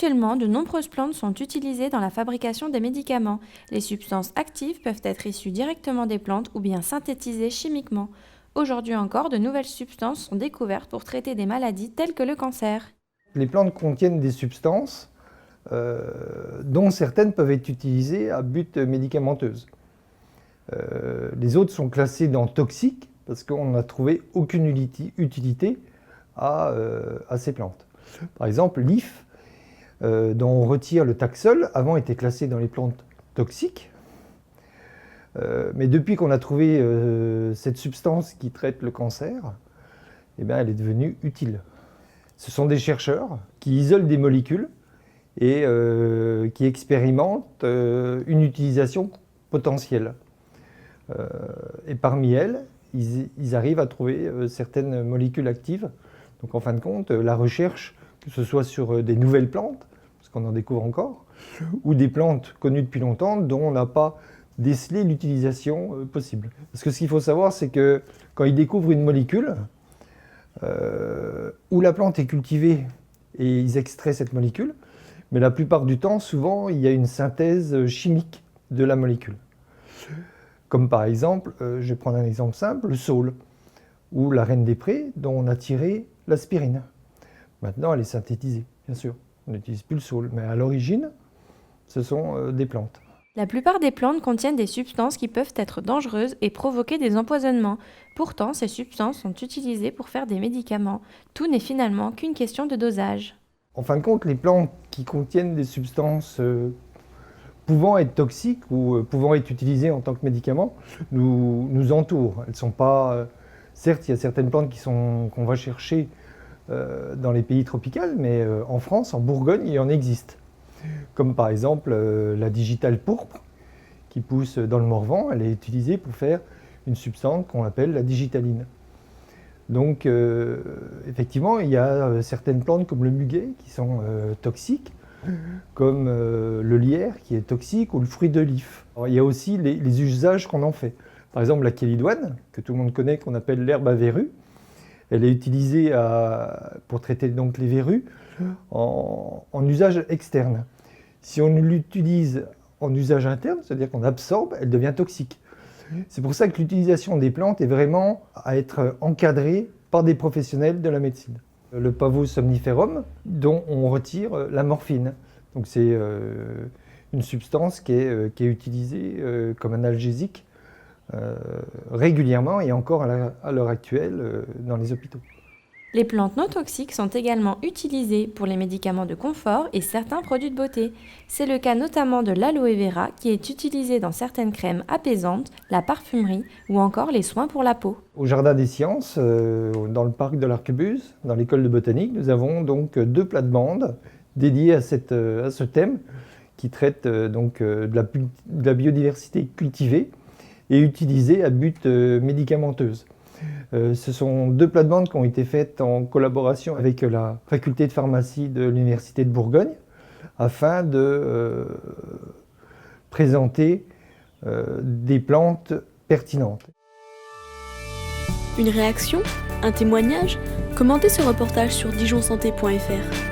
Actuellement, de nombreuses plantes sont utilisées dans la fabrication des médicaments. Les substances actives peuvent être issues directement des plantes ou bien synthétisées chimiquement. Aujourd'hui encore, de nouvelles substances sont découvertes pour traiter des maladies telles que le cancer. Les plantes contiennent des substances dont certaines peuvent être utilisées à but médicamenteuse. Les autres sont classées dans toxiques parce qu'on n'a trouvé aucune utilité à ces plantes. Par exemple, l'if, dont on retire le taxol, avant était classé dans les plantes toxiques. Mais depuis qu'on a trouvé cette substance qui traite le cancer, eh bien, elle est devenue utile. Ce sont des chercheurs qui isolent des molécules et qui expérimentent une utilisation potentielle. Et parmi elles, ils arrivent à trouver certaines molécules actives. Donc en fin de compte, la recherche, que ce soit sur des nouvelles plantes, parce qu'on en découvre encore, ou des plantes connues depuis longtemps dont on n'a pas décelé l'utilisation possible. Parce que ce qu'il faut savoir, c'est que quand ils découvrent une molécule, où la plante est cultivée et ils extraient cette molécule, mais la plupart du temps, souvent, il y a une synthèse chimique de la molécule. Comme par exemple, je vais prendre un exemple simple, le saule, ou la reine des prés, dont on a tiré l'aspirine. Maintenant, elle est synthétisée, bien sûr. On n'utilise plus le saule, mais à l'origine, ce sont des plantes. La plupart des plantes contiennent des substances qui peuvent être dangereuses et provoquer des empoisonnements. Pourtant, ces substances sont utilisées pour faire des médicaments. Tout n'est finalement qu'une question de dosage. En fin de compte, les plantes qui contiennent des substances pouvant être toxiques ou pouvant être utilisées en tant que médicaments nous entourent. Elles sont pas, certes, il y a certaines plantes qu'on va chercher dans les pays tropicaux, mais en France, en Bourgogne, il y en existe. Comme par exemple la digitale pourpre qui pousse dans le Morvan, elle est utilisée pour faire une substance qu'on appelle la digitaline. Donc effectivement, il y a certaines plantes comme le muguet qui sont toxiques, comme le lierre qui est toxique ou le fruit de l'if. Il y a aussi les usages qu'on en fait. Par exemple, la chélidoine, que tout le monde connaît, qu'on appelle l'herbe à verrues, elle est utilisée pour traiter donc les verrues en usage externe. Si on l'utilise en usage interne, c'est-à-dire qu'on absorbe, elle devient toxique. C'est pour ça que l'utilisation des plantes est vraiment à être encadrée par des professionnels de la médecine. Le Pavot somniferum, dont on retire la morphine. Donc c'est une substance qui est utilisée comme analgésique régulièrement et encore à l'heure actuelle dans les hôpitaux. Les plantes non toxiques sont également utilisées pour les médicaments de confort et certains produits de beauté. C'est le cas notamment de l'aloe vera qui est utilisé dans certaines crèmes apaisantes, la parfumerie ou encore les soins pour la peau. Au Jardin des Sciences, dans le parc de l'Arquebuse, dans l'école de botanique, nous avons donc 2 plates-bandes dédiées à ce thème qui traite de la biodiversité cultivée et utilisée à but médicamenteuse. Ce sont 2 plates-bandes qui ont été faites en collaboration avec la faculté de pharmacie de l'Université de Bourgogne afin de présenter des plantes pertinentes. Une réaction? Un témoignage? Commentez ce reportage sur dijonsanté.fr.